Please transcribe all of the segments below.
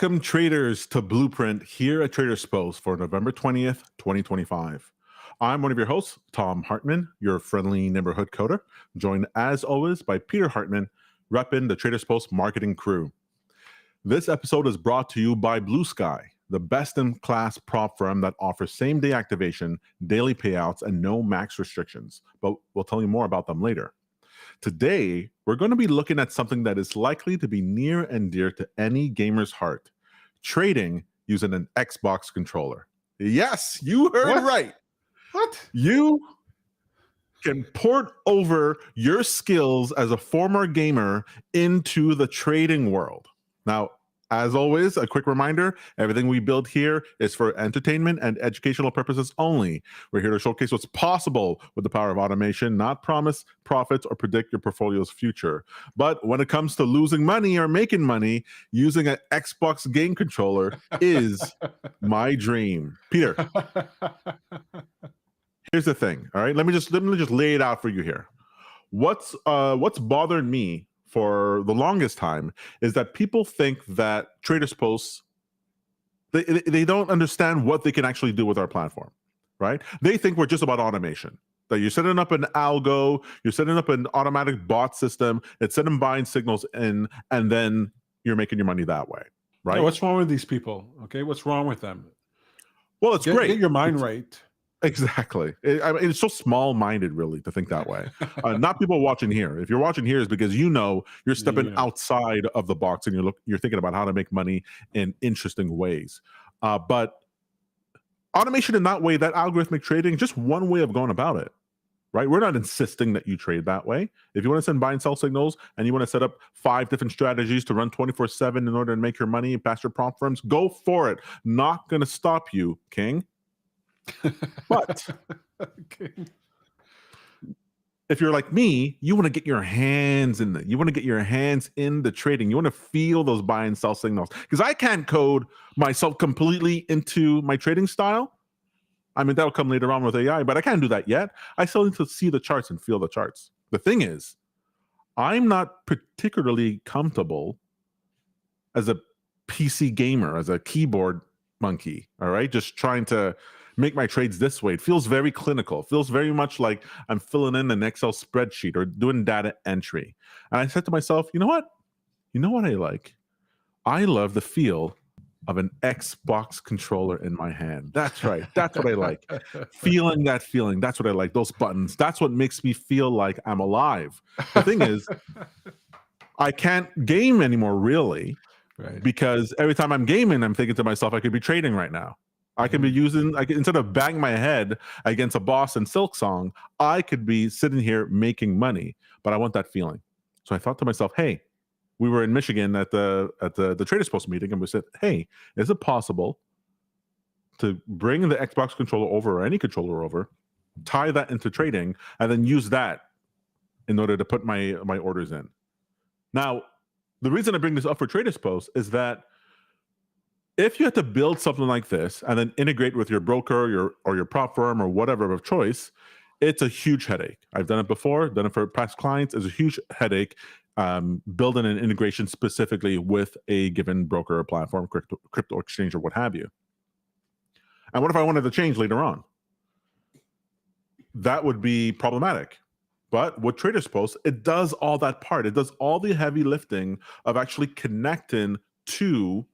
Welcome, traders, to Blueprint here at TradersPost for November 20th, 2025. I'm one of your hosts, Tom Hartman, your friendly neighborhood coder, joined as always by Peter Hartman, repping the TradersPost marketing crew. This episode is brought to you by Blue Sky, the best-in-class prop firm that offers same-day activation, daily payouts, and no max restrictions. But we'll tell you more about them later. Today, we're going to be looking at something that is likely to be near and dear to any gamer's heart: trading using an Xbox controller. Yes, you heard right. What? You can port over your skills as a former gamer into the trading world. Now, as always, a quick reminder, everything we build here is for entertainment and educational purposes only. We're here to showcase what's possible with the power of automation, not promise profits or predict your portfolio's future. But when it comes to losing money or making money, using an Xbox game controller is my dream. Peter, here's the thing, all right? Let me just lay it out for you here. What's bothered me for the longest time is that people think that TradersPost, they don't understand what they can actually do with our platform, right? They think we're just about automation, that you're setting up an algo, you're setting up an automatic bot system, it's sending buying signals in, and then you're making your money that way, right? Yeah, what's wrong with these people? Okay, what's wrong with them? Well, it's great. Get your mind right. Exactly. It's so small-minded, really, to think that way. Not people watching here. If you're watching here, is because you're stepping outside of the box and you're thinking about how to make money in interesting ways. But automation in that way, that algorithmic trading, just one way of going about it, right? We're not insisting that you trade that way. If you want to send buy and sell signals and you want to set up 5 different strategies to run 24/7 in order to make your money past your prompt firms, go for it. Not going to stop you, King. But Okay. if you're like me, you want to get your hands in you want to get your hands in the trading. You want to feel those buy and sell signals, because I can't code myself completely into my trading style. I mean, that'll come later on with AI, but I can't do that yet. I still need to see the charts and feel the charts. The thing is, I'm not particularly comfortable as a PC gamer, as a keyboard monkey, all right? Just trying to make my trades this way. It feels very clinical. It feels very much like I'm filling in an Excel spreadsheet or doing data entry. And I said to myself, you know what? You know what I like? I love the feel of an Xbox controller in my hand. That's right. That's what I like. Feeling that feeling. That's what I like. Those buttons. That's what makes me feel like I'm alive. The thing is, I can't game anymore, really, Right. because every time I'm gaming, I'm thinking to myself, I could be trading right now. I can be instead of bang my head against a boss in Silk Song, I could be sitting here making money, but I want that feeling. So I thought to myself, hey, we were in Michigan at the TradersPost meeting, and we said, hey, is it possible to bring the Xbox controller over, or any controller over, tie that into trading, and then use that in order to put my orders in? Now, the reason I bring this up for TradersPost is that if you had to build something like this and then integrate with your broker, or your prop firm, or whatever of choice, it's a huge headache. I've done it before, done it for past clients. It's a huge headache building an integration specifically with a given broker or platform, crypto exchange, or what have you. And what if I wanted to change later on? That would be problematic. But with TradersPost, it does all that part. It does all the heavy lifting of actually connecting to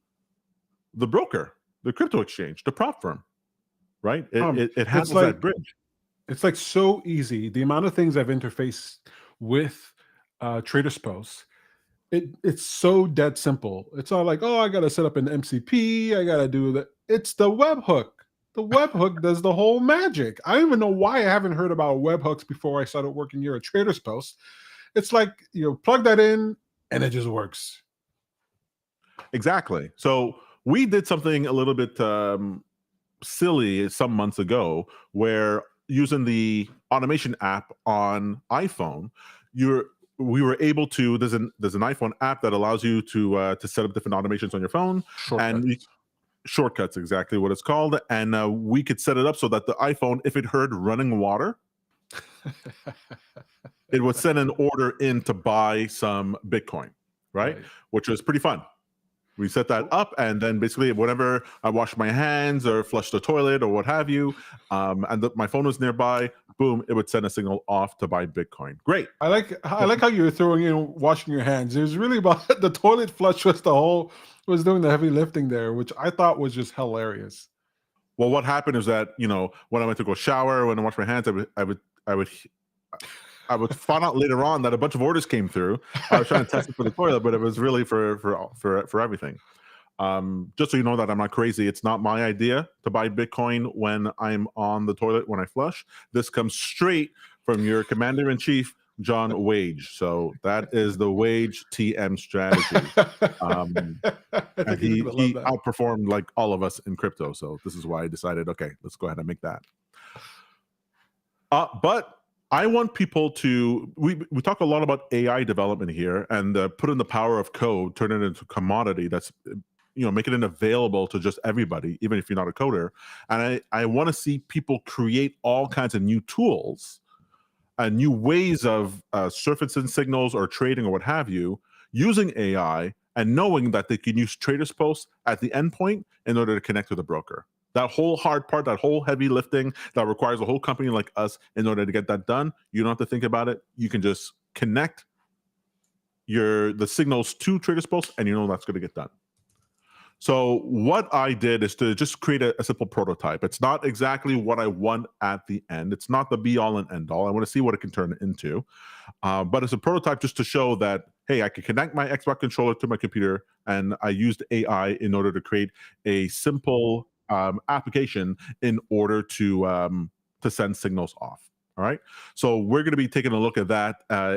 the broker, the crypto exchange, the prop firm, right? It has that bridge. It's like so easy. The amount of things I've interfaced with TradersPost, it's so dead simple. It's all like, oh, I got to set up an MCP. I got to do that. It's the webhook. The webhook does the whole magic. I don't even know why I haven't heard about webhooks before I started working here at TradersPost. It's like, plug that in and it just works. Exactly. So we did something a little bit silly some months ago, where using the automation app on iPhone, we were able to. There's an iPhone app that allows you to set up different automations on your phone. Shortcuts, exactly what it's called. And we could set it up so that the iPhone, if it heard running water, it would send an order in to buy some Bitcoin, right? Which was pretty fun. We set that up, and then basically whenever I wash my hands or flush the toilet or what have you, and my phone was nearby, boom, it would send a signal off to buy Bitcoin. Great. I like how you were throwing in washing your hands. It was really about the toilet flush was doing the heavy lifting there, which I thought was just hilarious. Well, what happened is that, you know, when I went to go shower, when I wash my hands, I would find out later on that a bunch of orders came through. I was trying to test it for the toilet, but it was really for everything. Just so you know that I'm not crazy, it's not my idea to buy Bitcoin when I'm on the toilet when I flush. This comes straight from your commander-in-chief, John Wage. So that is the Wage TM strategy. And he outperformed like all of us in crypto. So this is why I decided, okay, let's go ahead and make that. But I want people to, we talk a lot about AI development here, and put in the power of code, turn it into a commodity that's, you know, making it available to just everybody, even if you're not a coder. And I want to see people create all kinds of new tools and new ways of surfacing signals or trading or what have you, using AI and knowing that they can use TradersPost at the endpoint in order to connect to the broker. That whole hard part, that whole heavy lifting that requires a whole company like us in order to get that done, you don't have to think about it. You can just connect the signals to TradersPost, and you know that's going to get done. So what I did is to just create a simple prototype. It's not exactly what I want at the end. It's not the be all and end all. I want to see what it can turn into. But it's a prototype just to show that, hey, I can connect my Xbox controller to my computer, and I used AI in order to create a simple application in order to send signals off. All right, so we're going to be taking a look at that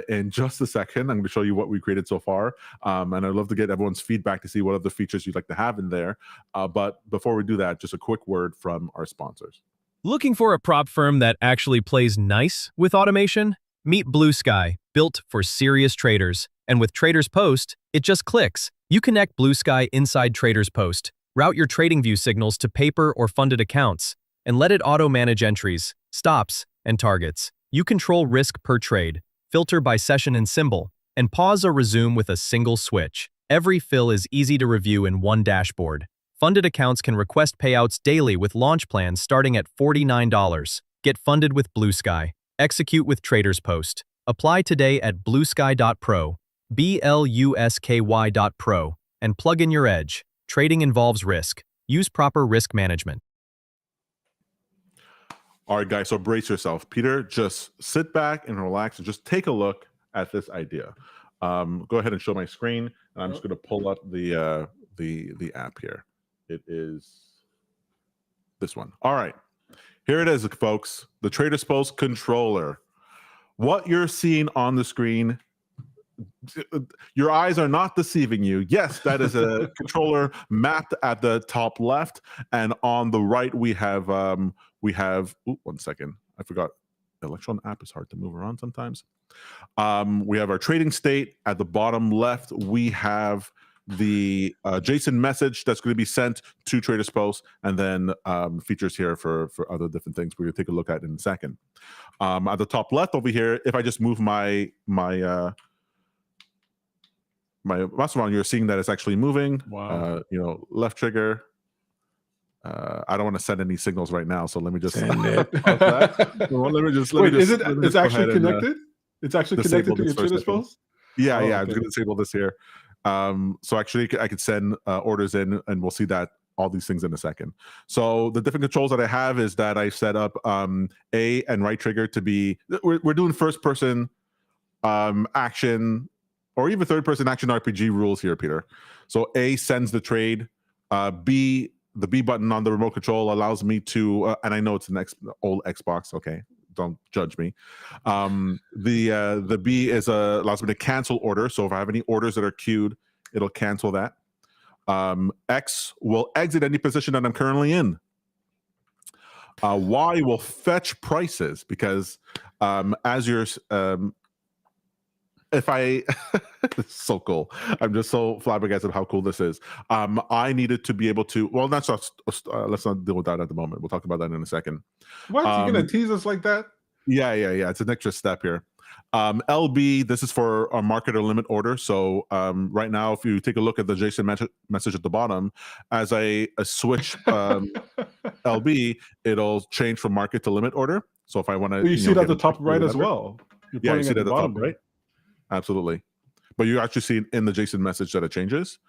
in just a second. I'm going to show you what we created so far, and I'd love to get everyone's feedback to see what other features you'd like to have in there. But before we do that, just a quick word from our sponsors. Looking for a prop firm that actually plays nice with automation? Meet Blue Sky, built for serious traders. And with TradersPost, it just clicks. You connect Blue Sky inside TradersPost, route your TradingView signals to paper or funded accounts, and let it auto-manage entries, stops, and targets. You control risk per trade, filter by session and symbol, and pause or resume with a single switch. Every fill is easy to review in one dashboard. Funded accounts can request payouts daily with launch plans starting at $49. Get funded with Blue Sky. Execute with TradersPost. Apply today at bluesky.pro, BLUSKY.pro, and plug in your edge. Trading involves risk. Use proper risk management. All right, guys, so brace yourself. Peter, just sit back and relax and just take a look at this idea. Go ahead and show my screen, and I'm just going to pull up the app here. It is this one. All right, here it is, folks, the TradersPost controller. What you're seeing on the screen, your eyes are not deceiving you. Yes, that is a controller mapped at the top left, and on the right we have ooh, one second, I forgot. Electron app is hard to move around sometimes. We have our trading state at the bottom left. We have the JSON message that's going to be sent to TradersPost, and then features here for other different things we're going to take a look at in a second. At the top left over here, if I just move my mouse around, you're seeing that it's actually moving. Wow. You know, left trigger. I don't want to send any signals right now, so let me just send it. Well, It's actually connected? It's actually connected to your TradersPost? Yeah, okay. I'm just going to disable this here. So actually, I could send orders in, and we'll see that all these things in a second. So the different controls that I have is that I set up A and right trigger to be, we're doing first person action, or even third person action RPG rules here, Peter. So A sends the trade, B, the B button on the remote control allows me to, and I know it's an old Xbox, okay, don't judge me. The B is allows me to cancel orders. So if I have any orders that are queued, it'll cancel that. X will exit any position that I'm currently in. Y will fetch prices, because as you're if I it's so cool. I'm just so flabbergasted how cool this is. I needed to be able to, well, let's not deal with that at the moment. We'll talk about that in a second. What? You're gonna tease us like that? Yeah. It's an extra step here. LB, this is for a market or limit order. So right now, if you take a look at the JSON message at the bottom, as I switch LB, it'll change from market to limit order. So if I want to, You see it at the get top right as well. You're yeah, you pointing see at it the at the bottom top right. there. Absolutely. But you actually see it in the JSON message that it changes.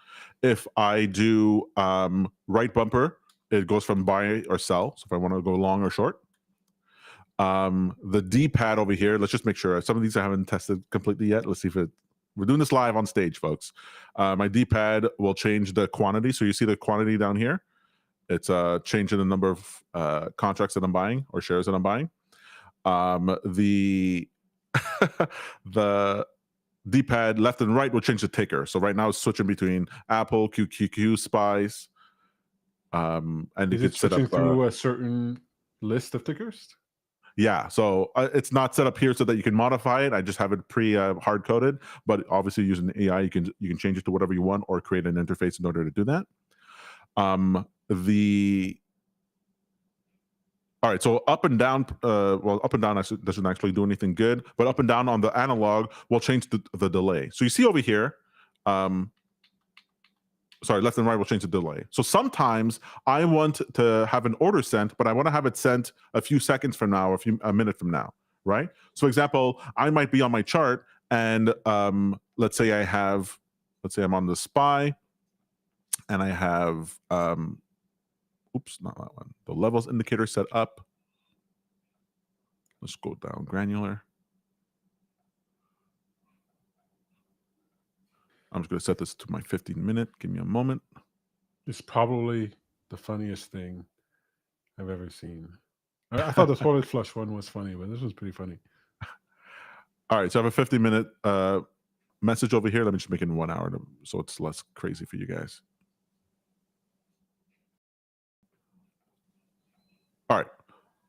If I do right bumper, it goes from buy or sell. So if I want to go long or short. The D-pad over here, let's just make sure. Some of these I haven't tested completely yet. Let's see if we're doing this live on stage, folks. My D-pad will change the quantity. So you see the quantity down here. It's changing the number of contracts that I'm buying or shares that I'm buying. The the D-pad left and right will change the ticker. So right now it's switching between Apple, QQQ, Spice. And is it switching through a certain list of tickers? Yeah, so it's not set up here so that you can modify it. I just have it hard coded, but obviously using AI, you can change it to whatever you want or create an interface in order to do that. All right, so up and down, up and down doesn't actually do anything good, but up and down on the analog will change the delay. So you see over here, sorry, left and right will change the delay. So sometimes I want to have an order sent, but I want to have it sent a few seconds from now, or a minute from now, right? So for example, I might be on my chart and let's say I'm on the SPY and I have, oops, not that one. The levels indicator set up. Let's go down granular. I'm just going to set this to my 15-minute. Give me a moment. It's probably the funniest thing I've ever seen. I thought the solid flush one was funny, but this was pretty funny. All right, so I have a 50-minute message over here. Let me just make it in 1 hour so it's less crazy for you guys. All right.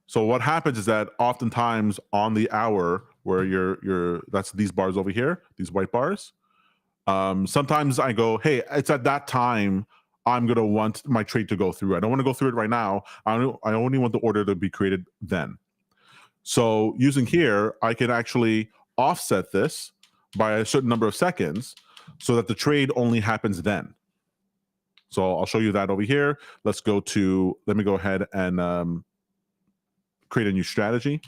So what happens is that oftentimes on the hour where that's these bars over here, these white bars, sometimes I go, hey, it's at that time I'm going to want my trade to go through. I don't want to go through it right now. I only want the order to be created then. So using here, I can actually offset this by a certain number of seconds so that the trade only happens then. So I'll show you that over here. Let me go ahead and create a new strategy.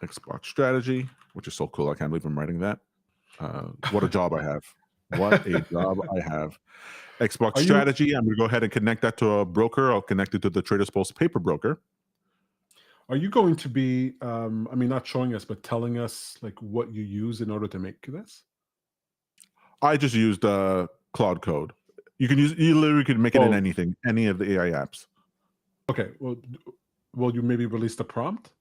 Xbox strategy, which is so cool. I can't believe I'm writing that. What a job I have. What a job I have. Xbox strategy. I'm going to go ahead and connect that to a broker. I'll connect it to the TradersPost paper broker. Are you going to be, I mean, not showing us, but telling us like what you use in order to make this? I just used Cloud Code. You literally can make it in anything, any of the AI apps. Okay. Well, will you maybe release the prompt?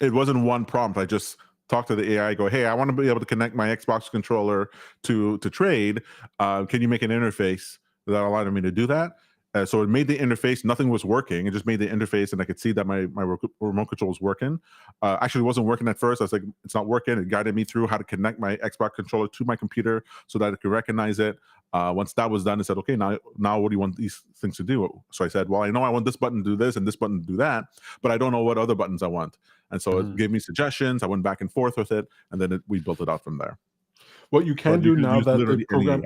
It wasn't one prompt. I just talked to the AI, go, hey, I want to be able to connect my Xbox controller to trade. Can you make an interface that allowed me to do that? So it made the interface. Nothing was working. It just made the interface, and I could see that my remote control was working. Actually, it wasn't working at first. I was like, it's not working. It guided me through how to connect my Xbox controller to my computer so that it could recognize it. Once that was done, it said, okay, now what do you want these things to do? So I said, well, I know I want this button to do this and this button to do that, but I don't know what other buttons I want. And so it gave me suggestions. I went back and forth with it, and then we built it out from there. What you can do now that the program,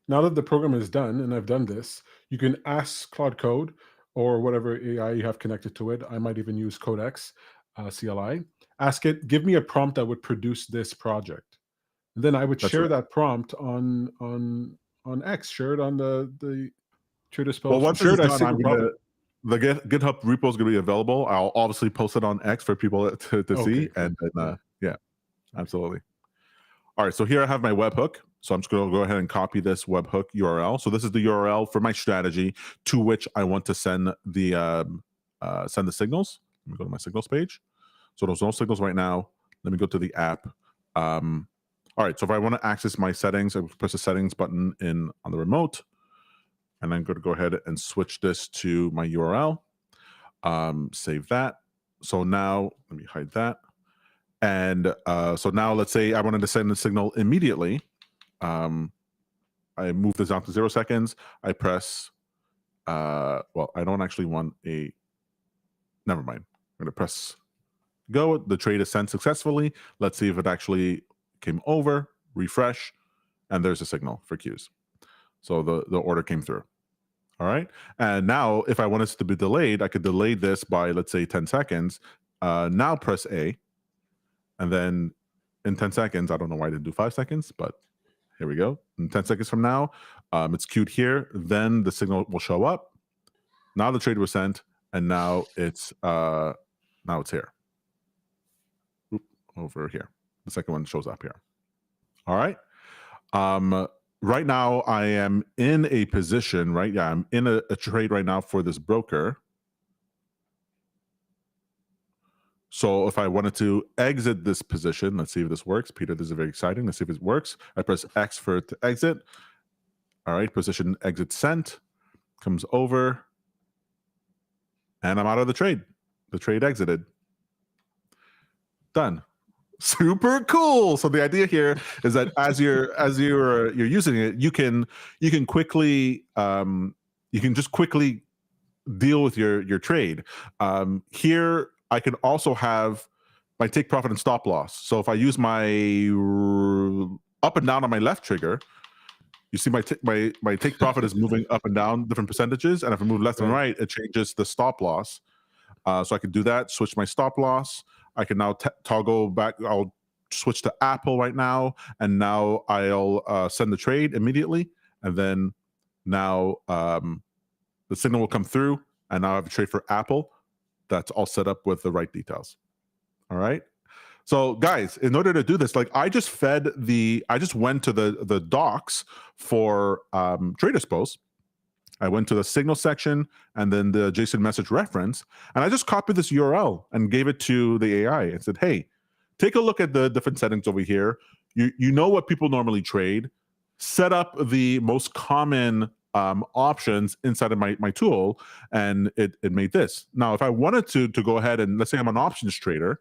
now that the program is done, and I've done this, you can ask Cloud Code or whatever AI you have connected to it. I might even use Codex CLI. Ask it, give me a prompt that would produce this project. And then I would share that prompt on X, share it on the TradersPost. Well, once it's done, the GitHub repo is going to be available. I'll obviously post it on X for people to see. And then, yeah, absolutely. All right, so here I have my webhook. So I'm just going to go ahead and copy this webhook URL. So this is the URL for my strategy to which I want to send the signals. Let me go to my signals page. So there's no signals right now. Let me go to the app. All right, so if I want to access my settings, I press the settings button on the remote. And I'm going to go ahead and switch this to my URL. Save that. So now, let me hide that. And so now let's say I wanted to send a signal immediately. I move this down to 0 seconds. I press, well, I don't actually want never mind. I'm going to press go. The trade is sent successfully. Let's see if it actually came over. Refresh, and there's a signal for Qs. So the order came through. All right. And now if I want this to be delayed, I could delay this by, let's say, 10 seconds. Now press A. And then in 10 seconds, I don't know why I didn't do 5 seconds, but here we go. In 10 seconds from now, it's queued here. Then the signal will show up. Now the trade was sent, and now it's here. Oop, over here. The second one shows up here. All right. Right now, I am in a position, right? Yeah, I'm in a trade right now for this broker. So if I wanted to exit this position, let's see if this works. Peter, this is very exciting. Let's see if it works. I press X for it to exit. All right, position exit sent. Comes over. And I'm out of the trade. The trade exited. Done. Super cool. So the idea here is that as you're using it, you can quickly you can just quickly deal with your trade. Here I can also have my take profit and stop loss. So if I use my up and down on my left trigger, you see my take profit is moving up and down different percentages, and if I move left and right, it changes the stop loss. So I could do that. Switch my stop loss. I can now toggle back. I'll switch to Apple right now, and now I'll send the trade immediately, and then now the signal will come through, and now I have a trade for Apple. That's all set up with the right details. All right. So guys, in order to do this, like I just went to the docs for TradersPost. I went to the signal section and then the JSON message reference, and I just copied this URL and gave it to the AI and said, hey, take a look at the different settings over here. You know what people normally trade. Set up the most common options inside of my tool, and it made this. Now, if I wanted to go ahead and let's say I'm an options trader,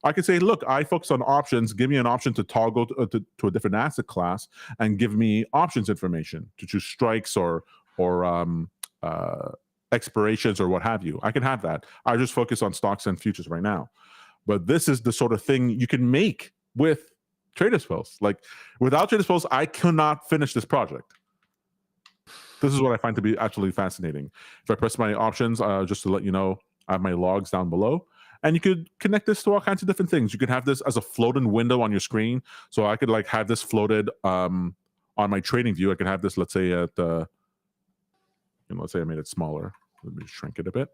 I could say, look, I focus on options. Give me an option to toggle to a different asset class and give me options information to choose strikes or expirations or what have you. I can have that. I just focus on stocks and futures right now. But this is the sort of thing you can make with TradersPost. Like without TradersPost, I cannot finish this project. This is what I find to be actually fascinating. If I press my options, just to let you know, I have my logs down below. And you could connect this to all kinds of different things. You could have this as a floating window on your screen. So I could like have this floated on my TradingView. I could have this, let's say at let's say I made it smaller. Let me shrink it a bit.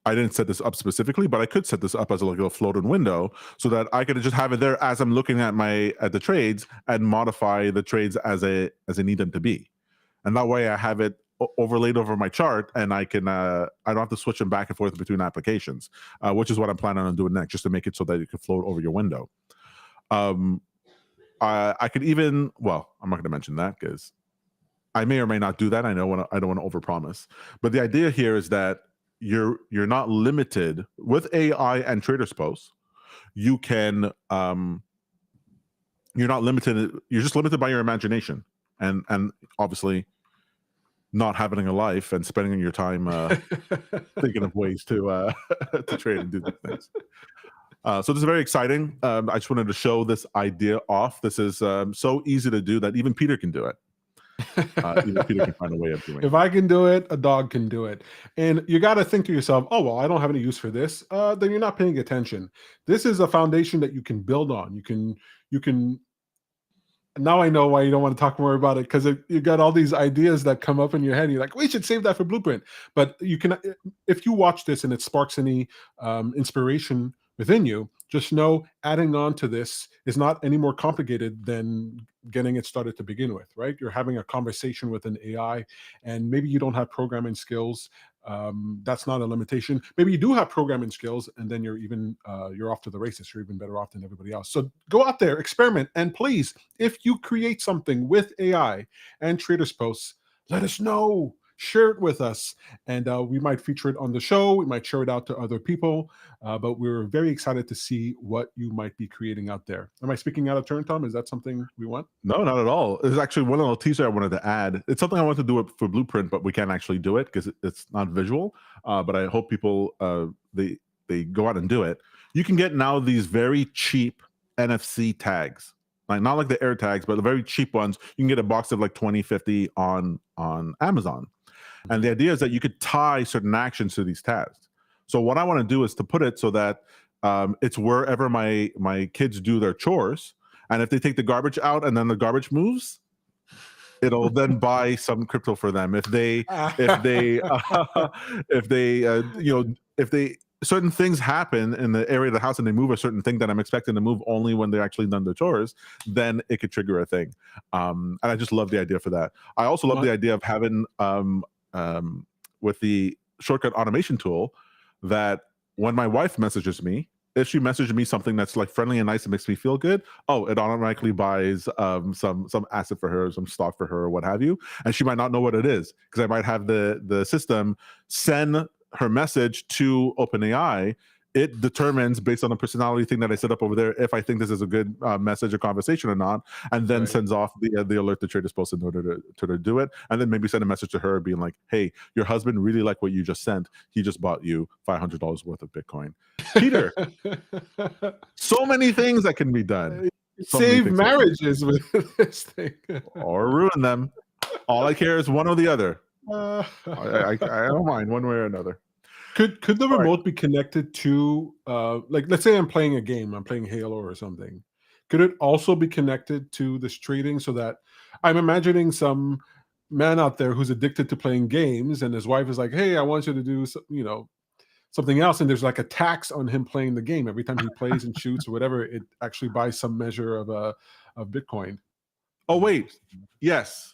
I didn't set this up specifically, but I could set this up as like a floating window so that I could just have it there as I'm looking at the trades and modify the trades as I need them to be. And that way I have it overlaid over my chart, and I can I don't have to switch them back and forth between applications, which is what I'm planning on doing next, just to make it so that it can float over your window. I could even, well, I'm not going to mention that because I may or may not do that. I don't want to overpromise, but the idea here is that you're not limited with AI and TradersPost. You can you're not limited. You're just limited by your imagination, and obviously not having a life and spending your time thinking of ways to trade and do these things. So this is very exciting. I just wanted to show this idea off. This is so easy to do that even Peter can do it. Even Peter can find a way of doing it. If I can do it, a dog can do it. And you got to think to yourself, oh, well, I don't have any use for this. Then you're not paying attention. This is a foundation that you can build on. You can. Now I know why you don't want to talk more about it, because you got all these ideas that come up in your head. And you're like, we should save that for Blueprint. But you can, if you watch this and it sparks any inspiration within you, just know adding on to this is not any more complicated than getting it started to begin with, right? You're having a conversation with an AI, and maybe you don't have programming skills. That's not a limitation. Maybe you do have programming skills, and then you're off to the races. You're even better off than everybody else. So go out there, experiment, and please, if you create something with AI and TradersPost, let us know. Share it with us, and we might feature it on the show. We might share it out to other people, but we're very excited to see what you might be creating out there. Am I speaking out of turn, Tom? Is that something we want? No, not at all. It's actually one little teaser I wanted to add. It's something I want to do it for Blueprint, but we can't actually do it because it's not visual. But I hope people, go out and do it. You can get now these very cheap NFC tags, like not like the air tags, but the very cheap ones. You can get a box of like 20, 50 on Amazon. And the idea is that you could tie certain actions to these tags. So what I want to do is to put it so that it's wherever my kids do their chores. And if they take the garbage out and then the garbage moves, it'll then buy some crypto for them. If certain things happen in the area of the house and they move a certain thing that I'm expecting to move only when they're actually done the chores, then it could trigger a thing. And I just love the idea for that. I also love the idea of having with the shortcut automation tool that when my wife messages me, if she messages me something that's like friendly and nice and makes me feel good, it automatically buys some asset for her, some stock for her, or what have you. And she might not know what it is because I might have the system send her message to OpenAI. It determines based on the personality thing that I set up over there if I think this is a good message or conversation or not, and then sends off the alert to TradersPost in order to do it, and then maybe send a message to her being like, "Hey, your husband really liked what you just sent. He just bought you $500 worth of Bitcoin." Peter, so many things that can be done. Save marriages with this thing, or ruin them. All I care is one or the other. I don't mind one way or another. Could the remote be connected to like, let's say I'm playing a game, I'm playing Halo or something. Could it also be connected to this trading so that I'm imagining some man out there who's addicted to playing games and his wife is like, "Hey, I want you to do something else," and there's like a tax on him playing the game every time he plays and shoots or whatever. It actually buys some measure of Bitcoin. Oh wait, yes.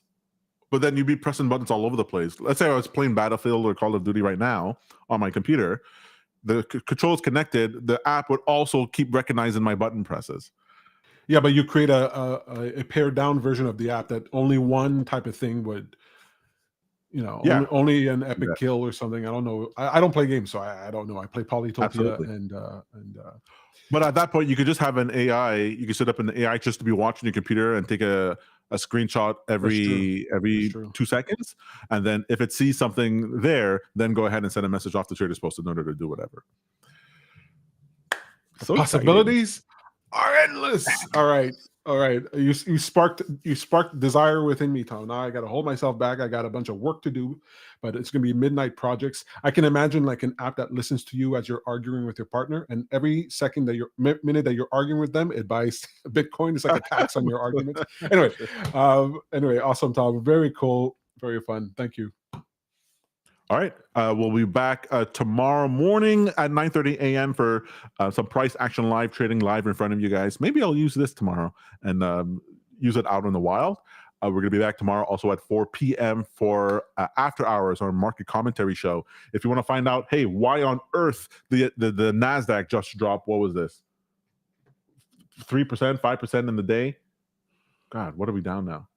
But then you'd be pressing buttons all over the place. Let's say I was playing Battlefield or Call of Duty right now on my computer. The controls connected. The app would also keep recognizing my button presses. Yeah, but you create a pared down version of the app that only one type of thing would, only an epic kill or something. I don't know. I don't play games, so I don't know. I play Polytopia. Absolutely. and But at that point, you could just have an AI. You could set up an AI just to be watching your computer and take a screenshot every 2 seconds, and then if it sees something there, then go ahead and send a message off to TradersPost in order to do whatever. So possibilities are endless. All right. You sparked desire within me, Tom. Now I got to hold myself back. I got a bunch of work to do, but it's going to be midnight projects. I can imagine like an app that listens to you as you're arguing with your partner, and every second that minute that you're arguing with them, it buys Bitcoin. It's like a tax on your argument. Anyway, awesome, Tom. Very cool, very fun. Thank you. All right. We'll be back tomorrow morning at 9:30 a.m. for some price action live trading live in front of you guys. Maybe I'll use this tomorrow and use it out in the wild. We're going to be back tomorrow also at 4 p.m. for After Hours, our market commentary show. If you want to find out, hey, why on earth the NASDAQ just dropped, what was this? 3%, 5% in the day? God, what are we down now?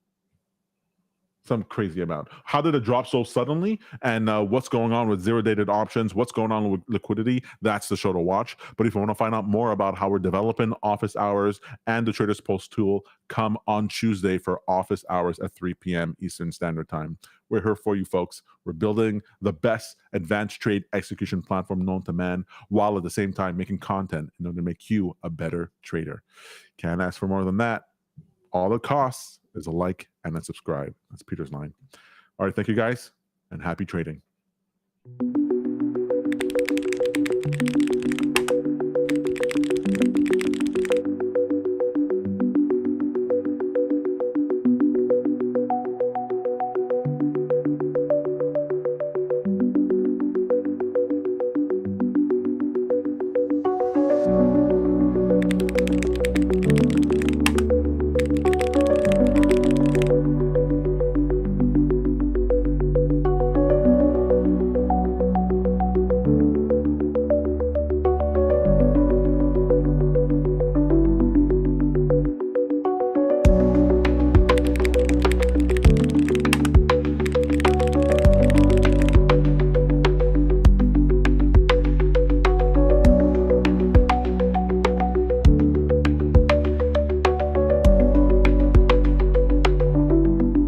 Some crazy amount. How did it drop so suddenly? And what's going on with zero-dated options? What's going on with liquidity? That's the show to watch. But if you want to find out more about how we're developing office hours and the TradersPost tool, come on Tuesday for office hours at 3 p.m. Eastern Standard Time. We're here for you, folks. We're building the best advanced trade execution platform known to man, while at the same time making content in order to make you a better trader. Can't ask for more than that. All it costs is a like and a subscribe. That's Peter's line. All right, thank you guys, and happy trading.